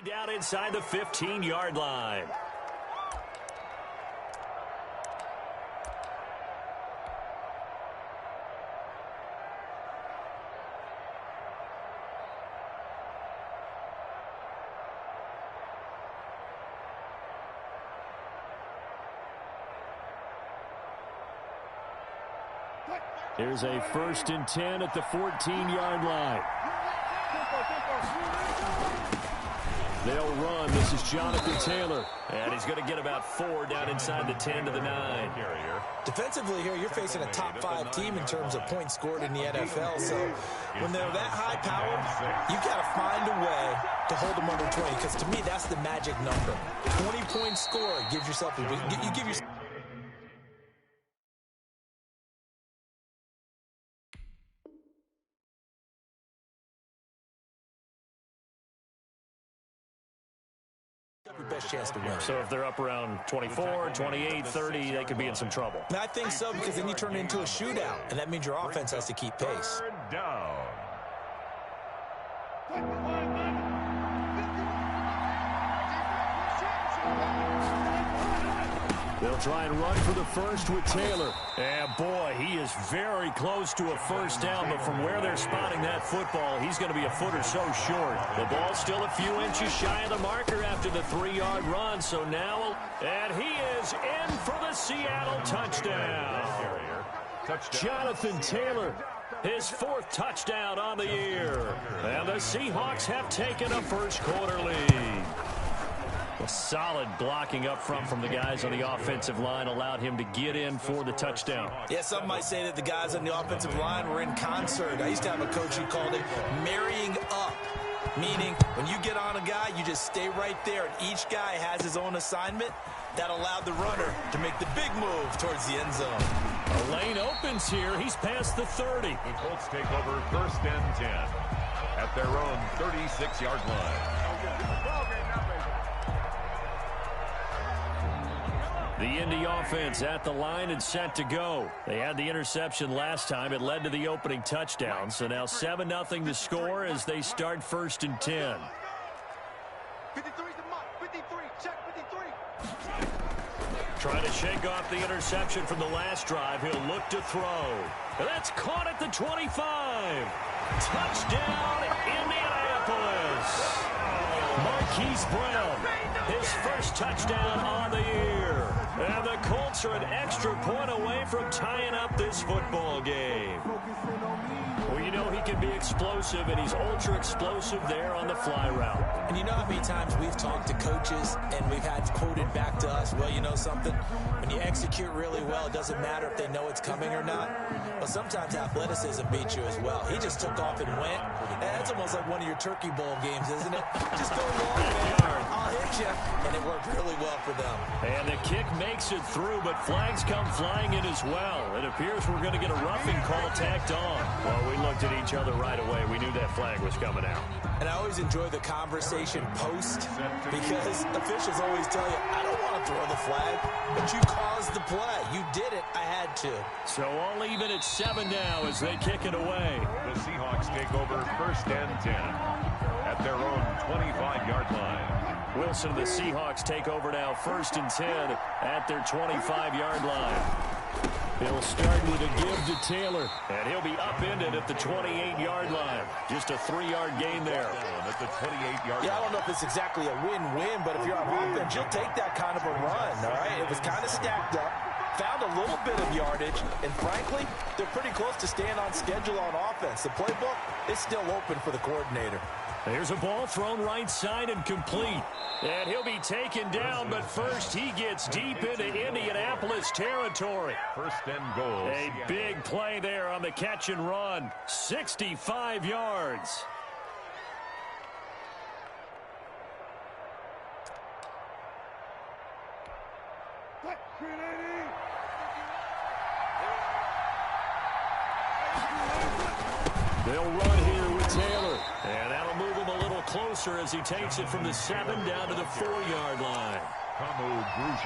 Down inside the 15-yard line. Here's a 1st and 10 at the 14-yard line. They'll run. This is Jonathan Taylor. And he's going to get about 4 down inside the 10 to the 9. Defensively here, you're facing a top 5 team in terms of points scored in the NFL. So when they're that high-powered, you've got to find a way to hold them under 20. Because to me, that's the magic number. 20 points scored gives yourself a you give yourself your best chance to win. So if they're up around 24, 28, 30, they could be in some trouble. And I think so, because then you turn it into a shootout, and that means your offense has to keep pace. Down. They'll try and run for the first with Taylor. And, boy, he is very close to a first down, but from where they're spotting that football, he's going to be a foot or so short. The ball's still a few inches shy of the marker after the 3-yard run, so now, and he is in for the Seattle touchdown. Jonathan Taylor, his 4th touchdown on the year. And the Seahawks have taken a first-quarter lead. A solid blocking up front from the guys on the offensive line allowed him to get in for the touchdown. Yeah, some might say that the guys on the offensive line were in concert. I used to have a coach who called it marrying up, meaning when you get on a guy, you just stay right there, and each guy has his own assignment. That allowed the runner to make the big move towards the end zone. A lane opens here. He's past the 30. The Colts take over 1st and 10 at their own 36-yard line. The Indy offense at the line and set to go. They had the interception last time. It led to the opening touchdown. So now 7-0 to score as they start 1st and 10. 53's the mark. 53. Check 53. Trying to shake off the interception from the last drive. He'll look to throw. That's caught at the 25. Touchdown, Indianapolis. Marquise Brown, his 1st touchdown on the year. And the Colts are an extra point away from tying up this football game. Well, you know he can be explosive, and he's ultra-explosive there on the fly route. And you know how many times we've talked to coaches and we've had quoted back to us, well, you know something? When you execute really well, it doesn't matter if they know it's coming or not. Well, sometimes athleticism beats you as well. He just took off and went. And that's almost like one of your Turkey Bowl games, isn't it? Just go long, man. I'll hit you. And it worked really well for them. And the kick makes it through, but flags come flying in as well. It appears we're going to get a roughing call tacked on. Well, we looked at each other right away. We knew that flag was coming out. And I always enjoy the conversation post because officials always tell you, I don't want to throw the flag, but you caused the play. You did it. I had to. So all even at 7 now as they kick it away. The Seahawks take over 1st and 10 at their own 25-yard line. Wilson, the Seahawks take over now 1st and 10 at their 25-yard line. He'll start with a give to Taylor, and he'll be upended at the 28-yard line. Just a 3-yard gain there. At the 28-yard Yeah, I don't know if it's exactly a win-win, but if you're on offense, you'll take that kind of a run, all right? It was kind of stacked up, found a little bit of yardage, and frankly, they're pretty close to staying on schedule on offense. The playbook is still open for the coordinator. There's a ball thrown right side and complete. And he'll be taken down, but first he gets deep into Indianapolis territory. 1st and goal. A big play there on the catch and run. 65 yards. They'll run here with Taylor. And that'll move him a little closer as he takes it from the 7 down to the 4-yard line.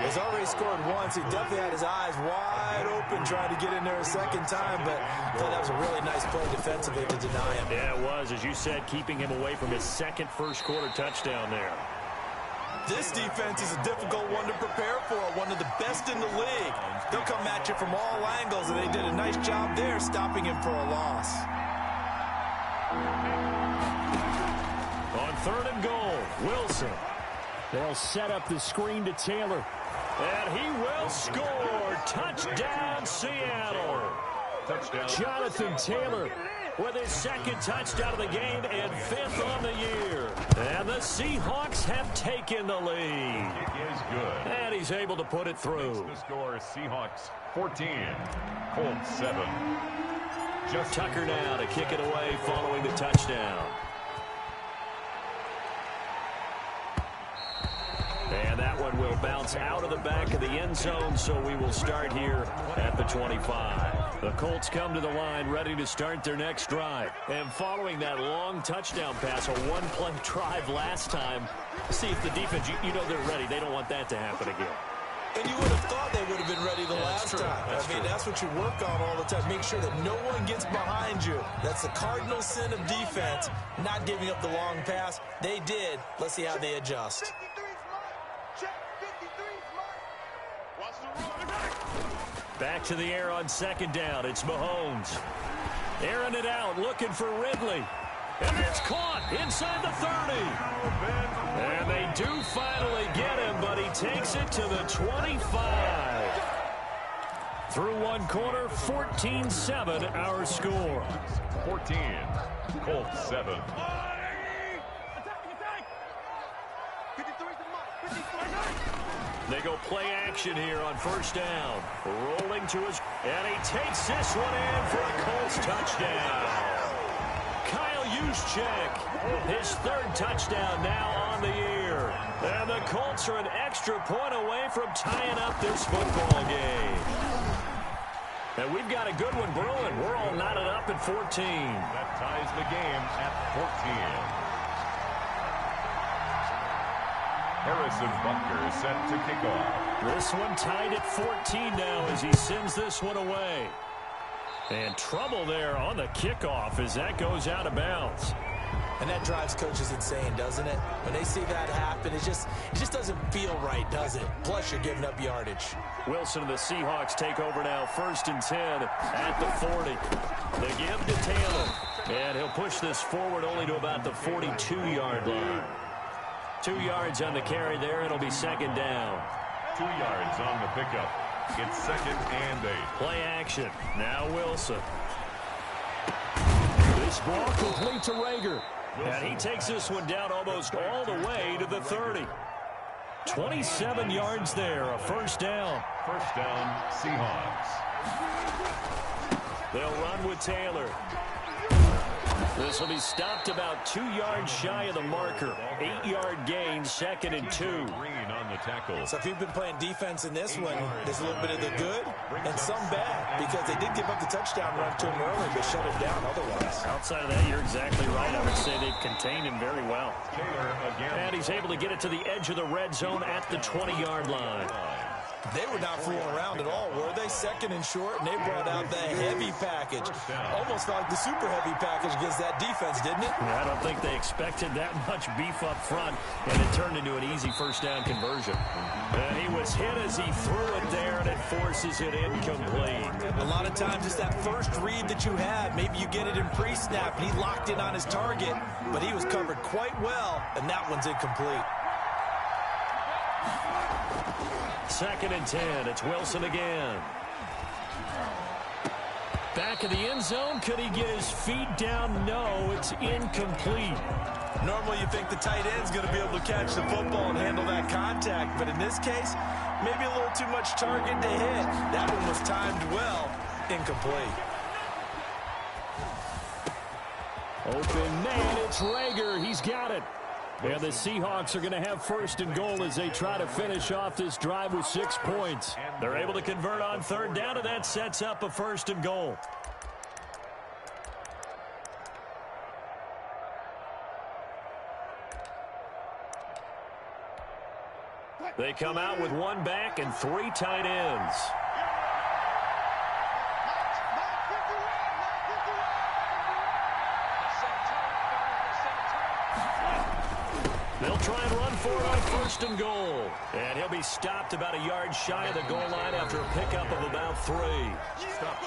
He's already scored once. He definitely had his eyes wide open trying to get in there a second time, but I thought that was a really nice play defensively to deny him. Yeah, it was, as you said, keeping him away from his second first-quarter touchdown there. This defense is a difficult one to prepare for, one of the best in the league. They'll come at you from all angles, and they did a nice job there stopping him for a loss. On 3rd and goal, Wilson. They'll set up the screen to Taylor. And he will score. Touchdown, Seattle. Touchdown. Jonathan Taylor with his second touchdown of the game and 5th on the year. And the Seahawks have taken the lead. It is good. And he's able to put it through. The score, Seahawks 14, Colts 7. Just Tucker now to kick it away following the touchdown. And that one will bounce out of the back of the end zone, so we will start here at the 25. The Colts come to the line ready to start their next drive. And following that long touchdown pass, a one-play drive last time, see if the defense, you know they're ready. They don't want that to happen again. And you would have thought they would have been ready the last time. That's what you work on all the time. Make sure that no one gets behind you. That's the cardinal sin of defense, not giving up the long pass. They did. Let's see how they adjust. Back to the air on 2nd down. It's Mahomes. Airing it out, looking for Ridley. And it's caught inside the 30. And they do finally get him, but he takes it to the 25. Through one quarter, 14-7 our score. 14, Colts 7. They go play action here on 1st down. Rolling to his... And he takes this one in for a Colts touchdown. Kyle Juszczyk, his 3rd touchdown now on the year. And the Colts are an extra point away from tying up this football game. And we've got a good one brewing. We're all knotted up at 14. That ties the game at 14. Harrison Butker set to kick off. This one tied at 14 now as he sends this one away. And trouble there on the kickoff as that goes out of bounds. And that drives coaches insane, doesn't it? When they see that happen, it just doesn't feel right, does it? Plus, you're giving up yardage. Wilson and the Seahawks take over now, 1st and 10 at the 40. They give to Taylor. And he'll push this forward only to about the 42-yard line. 2 yards on the carry there. It'll be 2nd down. 2 yards on the pickup. It's 2nd and 8. Play action. Now Wilson. This ball complete to Rager. And he takes this one down almost all the way to the 30. 27 yards there. A 1st down. 1st down, Seahawks. They'll run with Taylor. This will be stopped about 2 yards shy of the marker. 8-yard gain, 2nd and 2. Green on the tackle. So if you've been playing defense in this one, there's a little bit of the good and some bad, because they did give up the touchdown run to him early, but shut him down otherwise. Outside of that, you're exactly right. I would say they've contained him very well. Taylor again. And he's able to get it to the edge of the red zone at the 20-yard line. They were not fooling around at all, were they? 2nd and short, and they brought out the heavy package. Almost felt like the super heavy package against that defense, didn't it? Yeah, I don't think they expected that much beef up front, and it turned into an easy 1st down conversion. And he was hit as he threw it there, and it forces it incomplete. A lot of times it's that first read that you have. Maybe you get it in pre-snap, and he locked in on his target, but he was covered quite well, and that one's incomplete. 2nd and 10. It's Wilson again. Back in the end zone. Could he get his feet down? No, it's incomplete. Normally you think the tight end's going to be able to catch the football and handle that contact, but in this case, maybe a little too much target to hit. That one was timed well. Incomplete. Open man, it's Rager. He's got it. And the Seahawks are going to have 1st and goal as they try to finish off this drive with 6 points. They're able to convert on 3rd down, and that sets up a 1st and goal. They come out with one back and 3 tight ends. They'll try and run for it on 1st and goal. And he'll be stopped about a yard shy of the goal line after a pickup of about 3.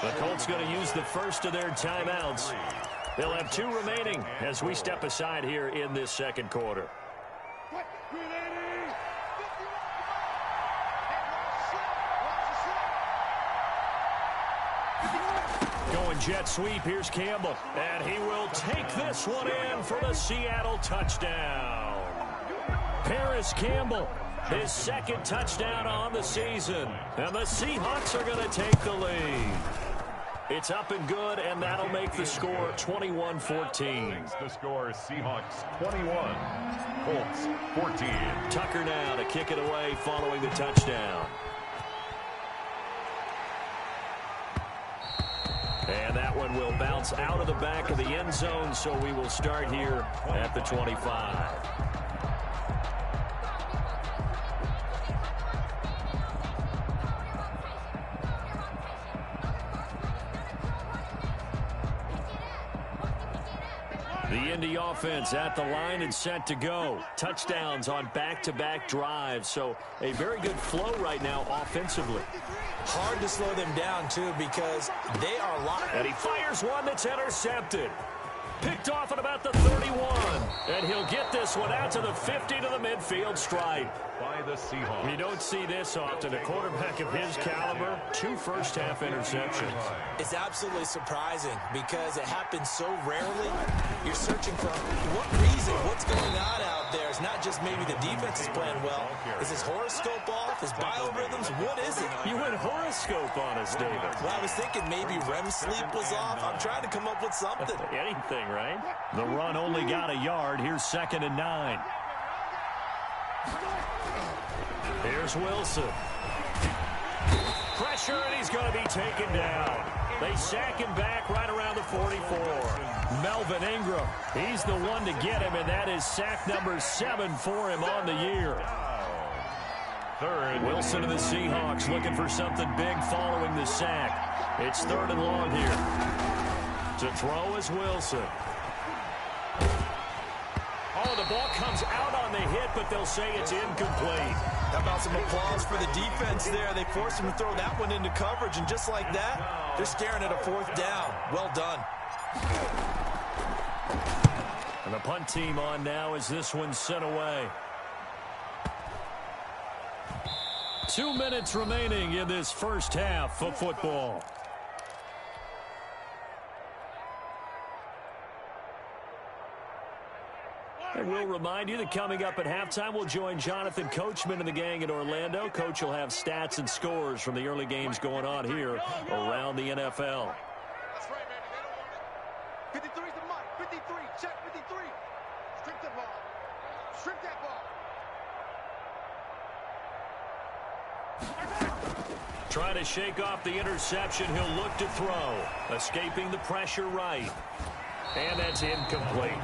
The Colts going to use the first of their timeouts. They'll have 2 remaining as we step aside here in this second quarter. Going jet sweep, here's Campbell. And he will take this one in for the Seattle touchdown. Paris Campbell, his 2nd touchdown on the season. And the Seahawks are going to take the lead. It's up and good, and that'll make the score 21-14. The score, Seahawks 21, Colts 14. Tucker now to kick it away following the touchdown. And that one will bounce out of the back of the end zone, so we will start here at the 25. The Indy offense at the line and set to go. Touchdowns on back-to-back drives, so a very good flow right now offensively. Hard to slow them down, too, because they are locked. And he fires one that's intercepted. Picked off at about the 31. And he'll get this one out to the 50 to the midfield stripe. By the Seahawks. You don't see this often. A quarterback of his caliber, 2 first-half interceptions. It's absolutely surprising because it happens so rarely. You're searching for what reason, what's going on out there. It's not just maybe the defense is playing well. Is his horoscope off? His biorhythms? What is it? You went horoscope on us, David. Well, I was thinking maybe REM sleep was off. I'm trying to come up with something. Anything, right? The run only got a yard. Here's 2nd and 9. Here's Wilson. Pressure, and he's going to be taken down. They sack him back right around the 44. Melvin Ingram, he's the one to get him, and that is sack number 7 for him on the year. Wilson and the Seahawks looking for something big following the sack. It's 3rd and long here. To throw is Wilson. Oh, the ball comes out on the hit, but they'll say it's incomplete. How about some applause for the defense there? They forced him to throw that one into coverage, and just like that, they're staring at a 4th down. Well done. And the punt team on now as this one's sent away. 2 minutes remaining in this first half of football. And we'll remind you that coming up at halftime, we'll join Jonathan Coachman and the gang in Orlando. Coach will have stats and scores from the early games going on here around the NFL. That's right, man. They don't want it. 53's the mark. 53. Check 53. Strip the ball. Strip that ball. Trying to shake off the interception. He'll look to throw. Escaping the pressure right. And that's incomplete.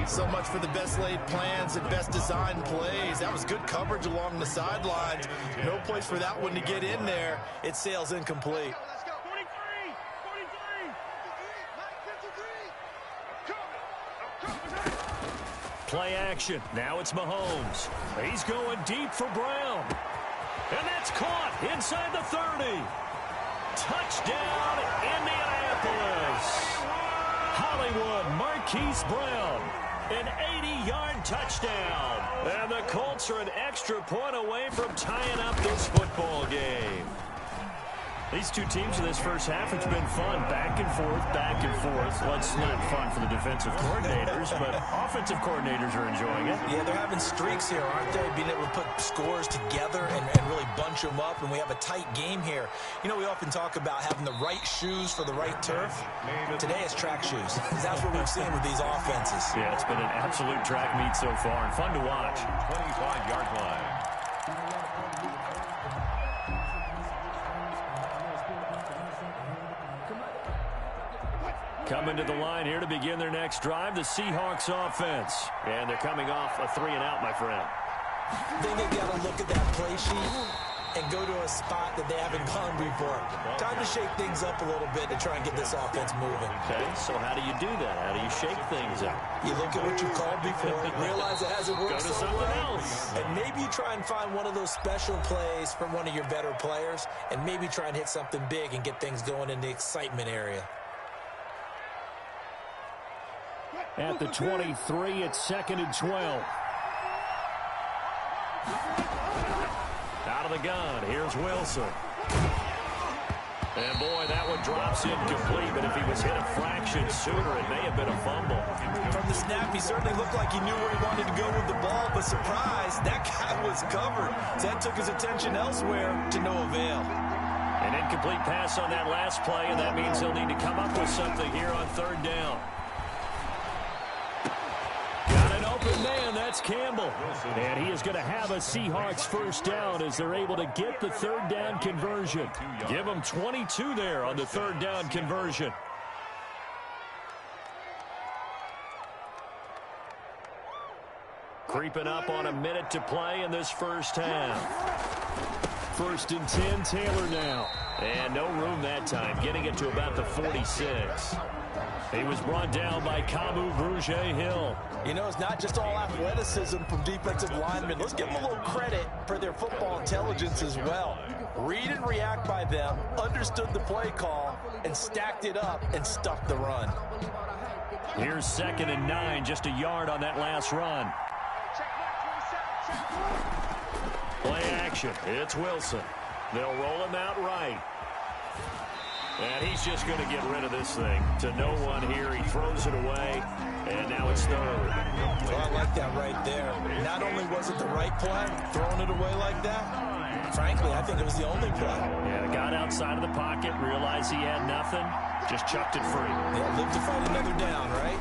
So much for the best laid plans and best designed plays. That was good coverage along the sidelines. No place for that one to get in there. It sails incomplete. Let's go. 43. 43. Play action. Now it's Mahomes. He's going deep for Brown. And that's caught inside the 30. Touchdown, Indianapolis. Hollywood Marquise Brown, an 80-yard touchdown. And the Colts are an extra point away from tying up this football game. These two teams in this first half, it's been fun. Back and forth, back and forth. Well, it's not fun for the defensive coordinators, but offensive coordinators are enjoying it. Yeah, they're having streaks here, aren't they? Being able to put scores together and really bunch them up, and we have a tight game here. You know, we often talk about having the right shoes for the right turf. Today it's track shoes, because that's what we've seen with these offenses. Yeah, it's been an absolute track meet so far, and fun to watch. 25-yard line. Coming to the line here to begin their next drive, the Seahawks offense. And they're coming off a 3-and-out, my friend. I think they got to look at that play sheet and go to a spot that they haven't gone before. Time to shake things up a little bit to try and get this offense moving. Okay, so how do you do that? How do you shake things up? You look at what you called before, realize it hasn't worked Go to so something well, else. and maybe you try and find one of those special plays from one of your better players, and maybe try and hit something big and get things going in the excitement area. At the 23, it's 2nd and 12. Out of the gun, here's Wilson. And boy, that one drops incomplete, but if he was hit a fraction sooner, it may have been a fumble. From the snap, he certainly looked like he knew where he wanted to go with the ball, but surprise, that guy was covered. So that took his attention elsewhere to no avail. An incomplete pass on that last play, and that means he'll need to come up with something here on 3rd down. Got an open man, that's Campbell. And he is going to have a Seahawks 1st down as they're able to get the 3rd down conversion. Give them 22 there on the 3rd down conversion. Creeping up on a minute to play in this first half. 1st and 10, Taylor now. And no room that time, getting it to about the 46. He was brought down by Kamu Brugier-Hill. You know, it's not just all athleticism from defensive linemen. Let's give them a little credit for their football intelligence as well. Read and react by them, understood the play call, and stacked it up and stuffed the run. Here's 2nd and 9, just a yard on that last run. Play action. It's Wilson. They'll roll him out right. And he's just going to get rid of this thing. To no one here. He throws it away. And now it's 3rd. Well, I like that right there. Not only was it the right play, throwing it away like that, frankly, I think it was the only play. Yeah, got outside of the pocket, realized he had nothing, just chucked it free. Yeah, live to fight another down, right?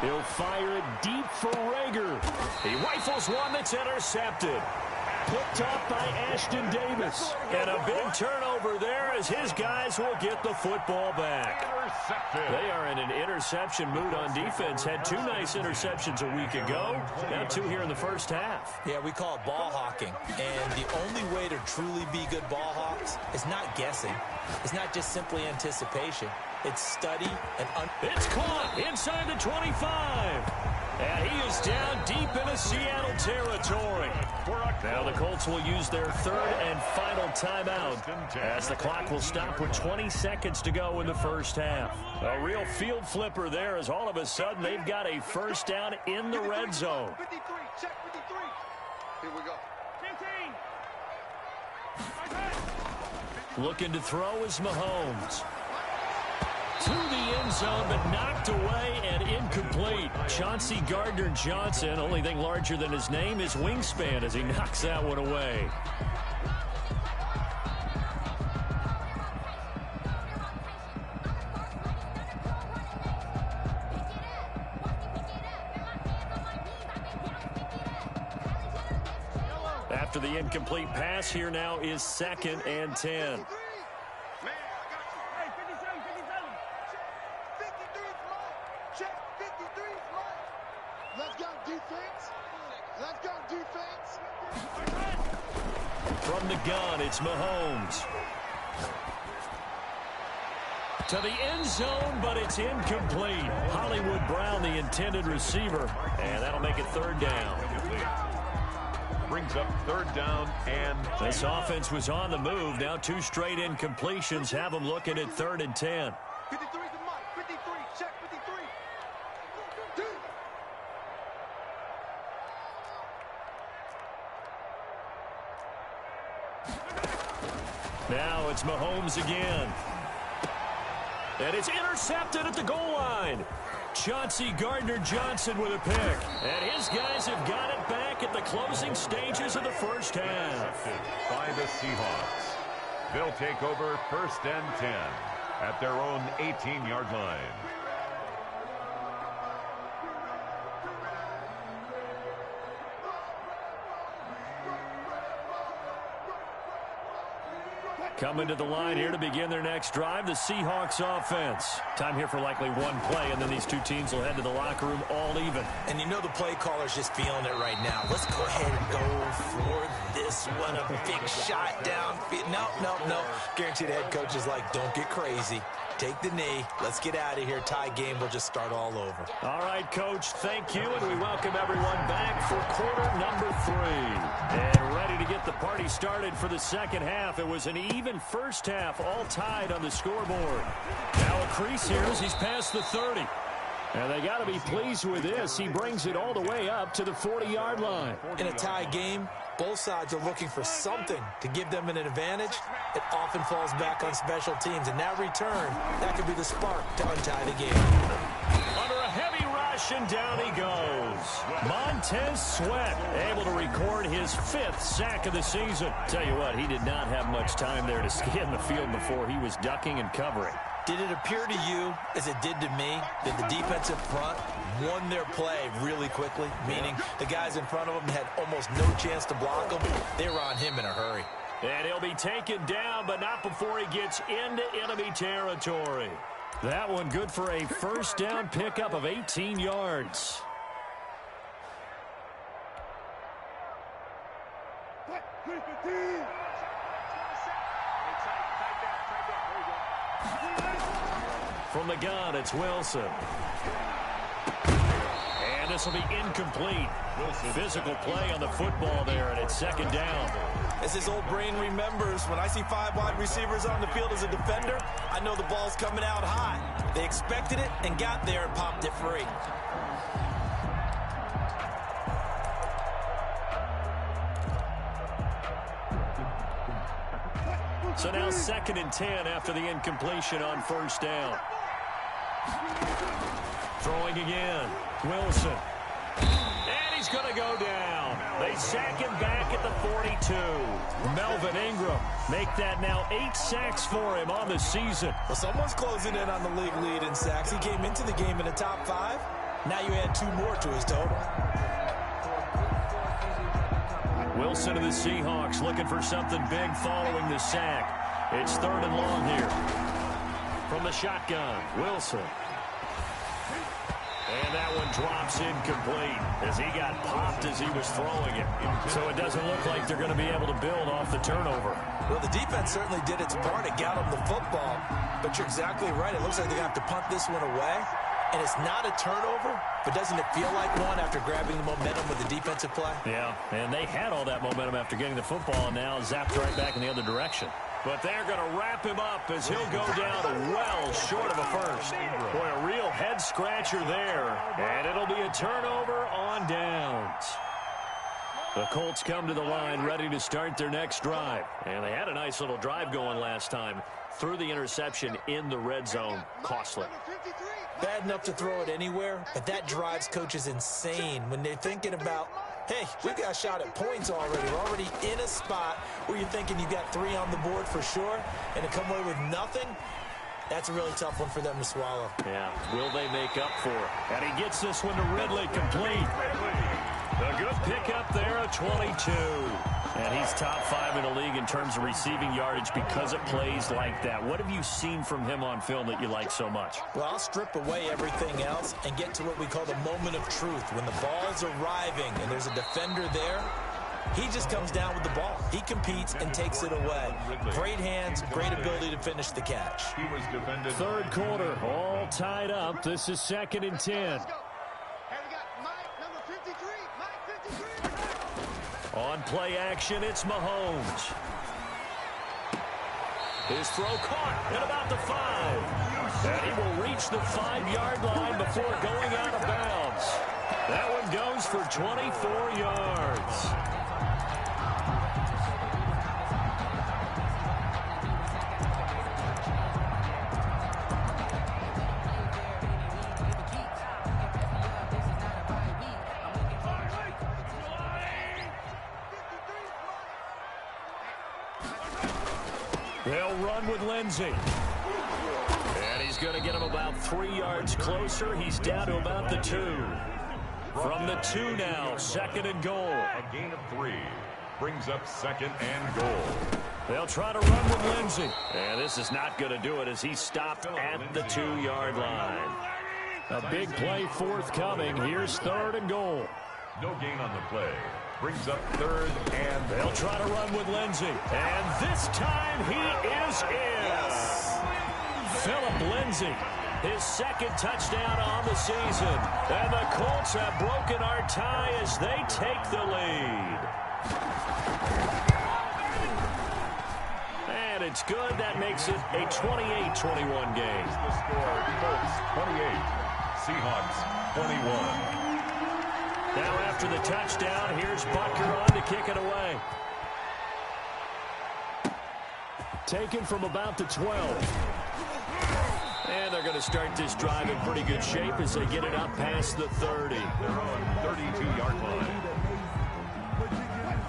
He'll fire it deep for Rager. He rifles one that's intercepted. Picked off by Ashton Davis. And a big turnover there as his guys will get the football back. They are in an interception mood on defense. Had 2 nice interceptions a week ago. Now 2 here in the first half. Yeah, we call it ball hawking. And the only way to truly be good ball hawks is not guessing. It's not just simply anticipation. It's study and... It's caught inside the 25. And he is down deep into Seattle territory. Now the Colts will use their 3rd and final timeout as the clock will stop with 20 seconds to go in the first half. A real field flipper there as all of a sudden they've got a 1st down in the red zone. 53, check 53. Here we go. 15. Looking to throw is Mahomes. To the end zone, but knocked away and incomplete. Chauncey Gardner-Johnson, only thing larger than his name is wingspan as he knocks that one away. After the incomplete pass, here now is 2nd and 10. From the gun, it's Mahomes. To the end zone, but it's incomplete. Hollywood Brown, the intended receiver, and that'll make it 3rd down. Brings up 3rd down and 10. This offense was on the move. Now 2 straight incompletions have them looking at 3rd and 10. 53 to Mike. 53, check 53. Now it's Mahomes again. And it's intercepted at the goal line. Chauncey Gardner-Johnson with a pick. And his guys have got it back at the closing stages of the first half. By the Seahawks. They'll take over 1st and 10 at their own 18-yard line. Coming to the line here to begin their next drive, the Seahawks offense. Time here for likely one play, and then these two teams will head to the locker room all even. And you know the play caller's just feeling it right now. Let's go ahead and go for this one. A big shot down. No. Guaranteed the head coach is like, don't get crazy. Take the knee. Let's get out of here. Tie game will just start all over. All right, Coach, thank you, and we welcome everyone back for quarter number 3. And ready to get the party started for the second half. It was an even first half, all tied on the scoreboard. Now a crease here as he's past the 30. And they got to be pleased with this. He brings it all the way up to the 40-yard line. In a tie game, both sides are looking for something to give them an advantage. It often falls back on special teams. And that return, that could be the spark to untie the game. Under a heavy rush, and down he goes. Montez Sweat able to record his 5th sack of the season. Tell you what, he did not have much time there to scan the field before he was ducking and covering. Did it appear to you, as it did to me, that the defensive front won their play really quickly? Meaning the guys in front of them had almost no chance to block him. They were on him in a hurry. And he'll be taken down, but not before he gets into enemy territory. That one good for a first down pickup of 18 yards. From the gun, it's Wilson. And this will be incomplete. Physical play on the football there, and it's second down. As his old brain remembers, when I see 5 wide receivers on the field as a defender, I know the ball's coming out high. They expected it and got there and popped it free. So now 2nd and 10 after the incompletion on first down. Throwing again. Wilson. And he's going to go down. They sack him back at the 42. Melvin Ingram make that now 8 sacks for him on the season. Well, someone's closing in on the league lead in sacks. He came into the game in the top 5. Now you add 2 more to his total. Wilson of the Seahawks looking for something big following the sack. It's 3rd and long here. From the shotgun, Wilson. And that one drops incomplete as he got popped as he was throwing it. So it doesn't look like they're going to be able to build off the turnover. Well, the defense certainly did its part to get them the football. But you're exactly right. It looks like they're going to have to punt this one away. And it's not a turnover, but doesn't it feel like one after grabbing the momentum with the defensive play? Yeah, and they had all that momentum after getting the football, and now zapped right back in the other direction. But they're going to wrap him up as he'll go down well short of a first. Boy, a real head-scratcher there, and it'll be a turnover on downs. The Colts come to the line ready to start their next drive. And they had a nice little drive going last time. Threw the interception in the red zone. Costly. Bad enough to throw it anywhere, but that drives coaches insane when they're thinking about, hey, we got a shot at points already. We're already in a spot where you're thinking you got 3 on the board for sure, and to come away with nothing, that's a really tough one for them to swallow. Yeah, will they make up for it? And he gets this one to Ridley complete. A good pickup there at 22. And he's top 5 in the league in terms of receiving yardage because it plays like that. What have you seen from him on film that you like so much? Well, I'll strip away everything else and get to what we call the moment of truth. When the ball's arriving and there's a defender there, he just comes down with the ball. He competes and takes it away. Great hands, great ability to finish the catch. 3rd quarter, all tied up. This is 2nd and 10. On play action, it's Mahomes. His throw caught at about the 5. And he will reach the 5-yard line before going out of bounds. That one goes for 24 yards. They'll run with Lindsey. And he's going to get him about 3 yards closer. He's down to about the 2. From the 2 now, 2nd and goal. A gain of 3 brings up 2nd and goal. They'll try to run with Lindsey. And this is not going to do it as he stopped at the 2-yard line. A big play forthcoming. Here's 3rd and goal. No gain on the play. Brings up 3rd and... They'll try to run with Lindsey. And this time he is in. Yes. Philip Lindsey, his 2nd touchdown on the season. And the Colts have broken our tie as they take the lead. And it's good. That makes it a 28-21 game. The score, Colts 28, Seahawks 21. Now after the touchdown, here's Butker on to kick it away. Taken from about the 12. And they're going to start this drive in pretty good shape as they get it up past the 30. Their own 32-yard line.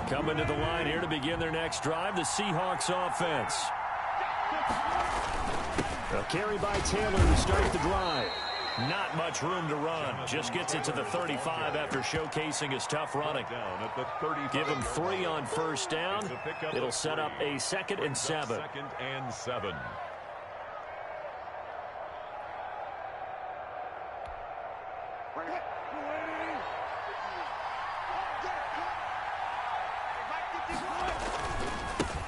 Coming to the line here to begin their next drive, the Seahawks offense. A carry by Taylor to start the drive. Not much room to run. Just gets it to the 35 after showcasing his tough running. Down at the 35. Give him 3 on first down. It'll set up a 2nd and 7. 2nd and 7.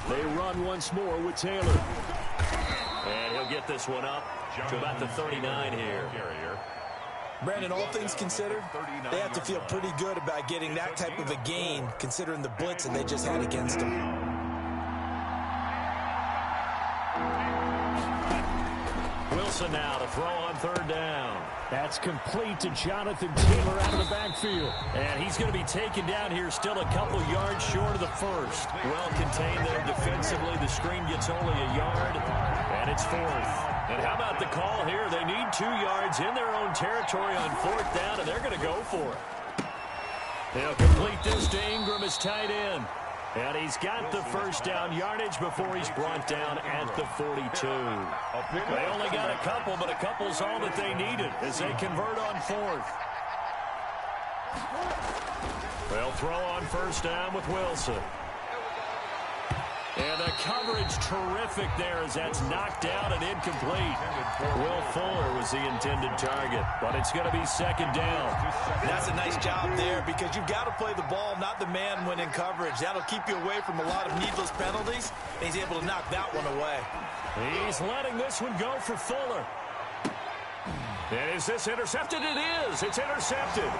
They run once more with Taylor. And he'll get this one up to about the 39 here. Brandon, all things considered, they have to feel pretty good about getting that type of a gain considering the blitz that they just had against them. Wilson now to throw on 3rd down. That's complete to Jonathan Taylor out of the backfield. And he's going to be taken down here still a couple yards short of the 1st. Well contained there defensively. The screen gets only a yard, and it's 4th. And how about the call here? They need 2 yards in their own territory on 4th down, and they're going to go for it. They'll complete this to Ingram as tight end. And he's got the first down yardage before he's brought down at the 42. They only got a couple, but a couple's all that they needed as they convert on 4th. They'll throw on first down with Wilson. And the coverage terrific there as that's knocked down and incomplete. Will Fuller was the intended target, but it's going to be 2nd down. That's a nice job there because you've got to play the ball, not the man when in coverage. That'll keep you away from a lot of needless penalties, and he's able to knock that one away. He's letting this one go for Fuller. And is this intercepted? It is. It's intercepted.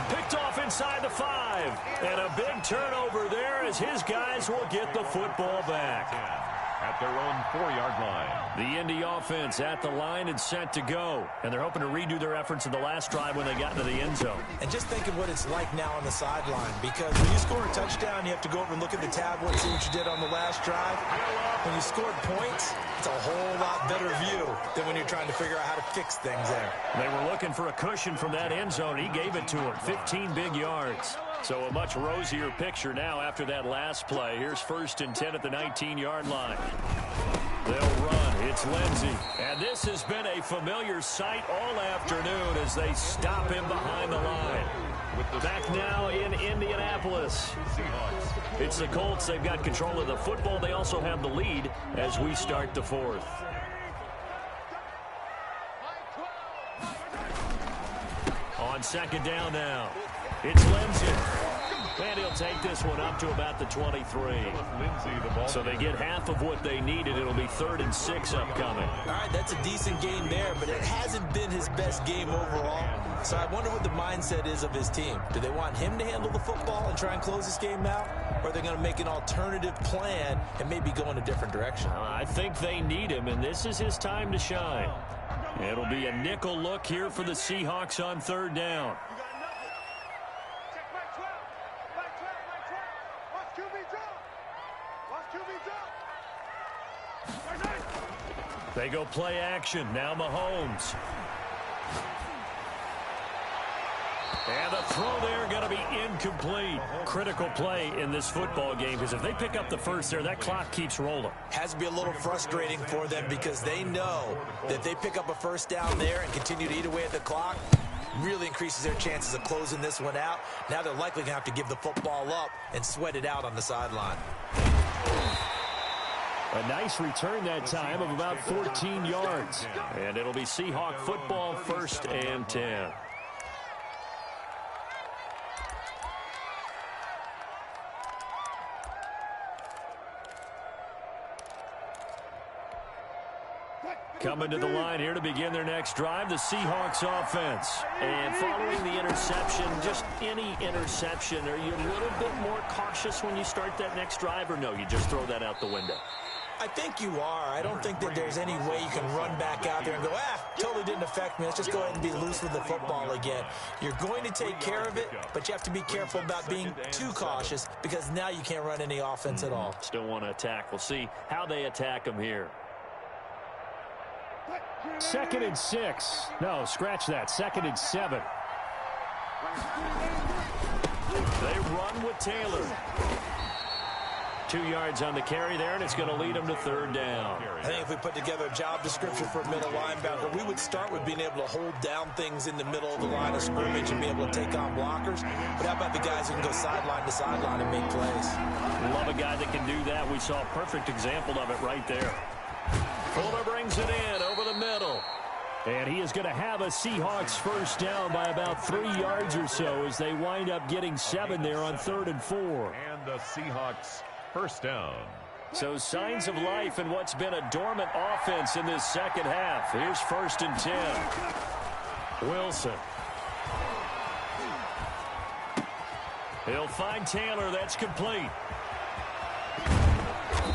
Picked off inside the 5. And a big turnover there as his guys will get the football back. At their own 4-yard line. The Indy offense at the line and set to go. And they're hoping to redo their efforts in the last drive when they got into the end zone. And just think of what it's like now on the sideline. Because when you score a touchdown, you have to go over and look at the tablet and see what you did on the last drive. When you scored points, it's a whole lot better view than when you're trying to figure out how to fix things there. They were looking for a cushion from that end zone. He gave it to him. 15 big yards. So a much rosier picture now after that last play. Here's 1st and 10 at the 19-yard line. They'll run. It's Lindsey. And this has been a familiar sight all afternoon as they stop him behind the line. Back now in Indianapolis. It's the Colts. They've got control of the football. They also have the lead as we start the 4th. On 2nd down now. It's Lindsey. And he'll take this one up to about the 23. So they get half of what they needed. It'll be 3rd and 6 upcoming. All right, that's a decent game there, but it hasn't been his best game overall. So I wonder what the mindset is of his team. Do they want him to handle the football and try and close this game out? Or are they going to make an alternative plan and maybe go in a different direction? I think they need him, and this is his time to shine. It'll be a nickel look here for the Seahawks on 3rd down. They go play action. Now Mahomes. And the throw there going to be incomplete. Critical play in this football game because if they pick up the first there, that clock keeps rolling. Has to be a little frustrating for them because they know that if they pick up a first down there and continue to eat away at the clock, really increases their chances of closing this one out. Now they're likely going to have to give the football up and sweat it out on the sideline. A nice return that time of about 14 yards. And it'll be Seahawk football, 1st and 10. Coming to the line here to begin their next drive, the Seahawks offense. And following the interception, just any interception, are you a little bit more cautious when you start that next drive, or no, you just throw that out the window? I think you are. I don't think that there's any way you can run back out there and go, totally didn't affect me. Let's just go ahead and be loose with the football again. You're going to take care of it, but you have to be careful about being too cautious because now you can't run any offense at all. Still want to attack. We'll see how they attack them here. 2nd and 6. No, scratch that. 2nd and 7. They run with Taylor. 2 yards on the carry there, and it's going to lead them to 3rd down. I think if we put together a job description for a middle linebacker, we would start with being able to hold down things in the middle of the line of scrimmage and be able to take on blockers. But how about the guys who can go sideline to sideline and make plays? Love a guy that can do that. We saw a perfect example of it right there. Fuller brings it in over the middle. And he is going to have a Seahawks 1st down by about 3 yards or so as they wind up getting 7 there on 3rd and 4. And the Seahawks 1st down. So signs of life in what's been a dormant offense in this second half. Here's 1st and 10. Wilson. He'll find Taylor. That's complete.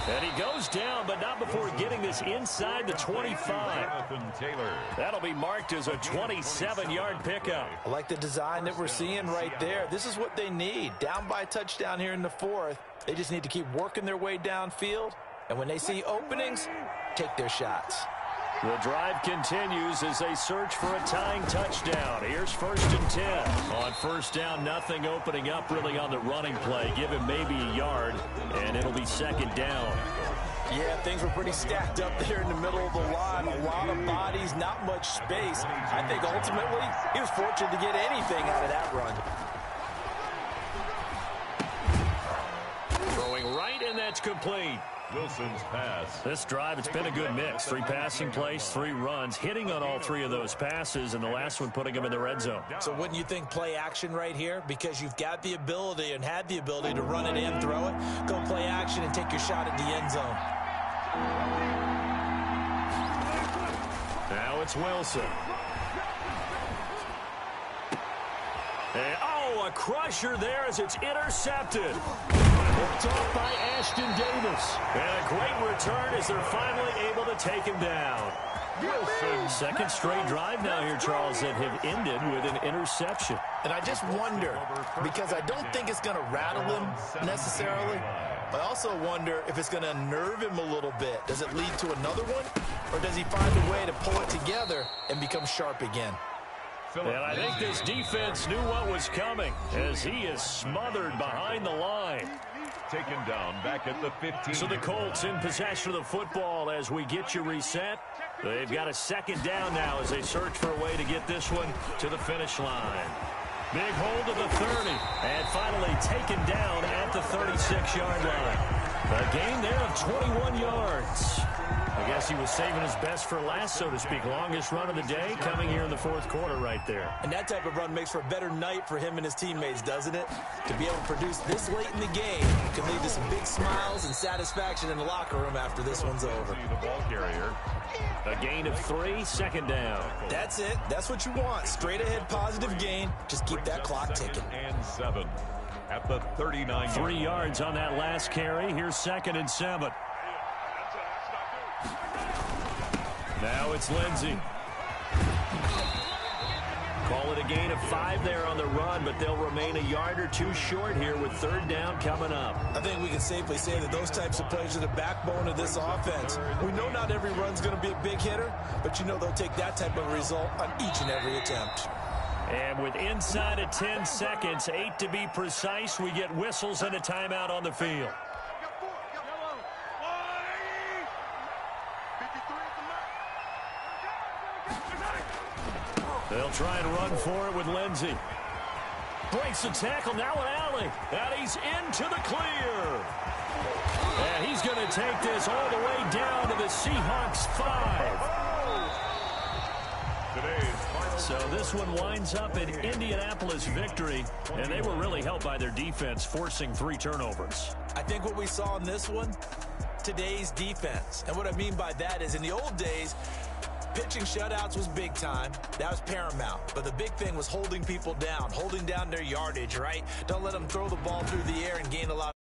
And he goes down, but not before getting this inside the 25. That'll be marked as a 27-yard pickup. I like the design that we're seeing right there. This is what they need. Down by a touchdown here in the 4th. They just need to keep working their way downfield. And when they see openings, take their shots. The drive continues as they search for a tying touchdown. Here's 1st and 10. On 1st down, nothing opening up really on the running play. Give him maybe a yard, and it'll be 2nd down. Yeah, things were pretty stacked up there in the middle of the line. A lot of bodies, not much space. I think ultimately he was fortunate to get anything out of that run. Throwing right, and that's complete. Wilson's pass. This drive, it's been a good mix. 3 passing plays, 3 runs, hitting on all 3 of those passes, and the last one putting him in the red zone. So wouldn't you think play action right here? Because you've got the ability and had the ability to run it in, throw it, go play action and take your shot at the end zone. Now it's Wilson. And, a crusher there as it's intercepted. Picked off by Ashton Davis. And a great return as they're finally able to take him down. Wilson. Second straight drive now here, Charles, that have ended with an interception. And I just wonder, because I don't think it's going to rattle him necessarily, but I also wonder if it's going to unnerve him a little bit. Does it lead to another one, or does he find a way to pull it together and become sharp again? And I think this defense knew what was coming as he is smothered behind the line. Taken down back at the 15. So the Colts in possession of the football as we get you reset. They've got a 2nd down now as they search for a way to get this one to the finish line. Big hold of the 30. And finally taken down at the 36-yard line. A gain there of 21 yards. I guess he was saving his best for last, so to speak. Longest run of the day coming here in the 4th quarter right there. And that type of run makes for a better night for him and his teammates, doesn't it? To be able to produce this late in the game can lead to some big smiles and satisfaction in the locker room after this one's over. The ball carrier. A gain of 3, 2nd down. That's it. That's what you want. Straight ahead positive gain. Just keep that clock ticking. And 7 at the 39. 3 yards on that last carry. Here's 2nd and 7. Now it's Lindsey. Call it a gain of 5 there on the run, but they'll remain a yard or 2 short here with 3rd down coming up. I think we can safely say that those types of plays are the backbone of this offense. We know not every run's going to be a big hitter, but you know they'll take that type of result on each and every attempt. And with inside of 10 seconds, 8 to be precise, we get whistles and a timeout on the field. They'll try and run for it with Lindsey. Breaks the tackle, now an alley. And he's into the clear. And he's going to take this all the way down to the Seahawks 5. So this one winds up in Indianapolis victory, and they were really helped by their defense, forcing 3 turnovers. I think what we saw in this one, today's defense. And what I mean by that is in the old days, pitching shutouts was big time. That was paramount. But the big thing was holding people down, holding down their yardage, right? Don't let them throw the ball through the air and gain a lot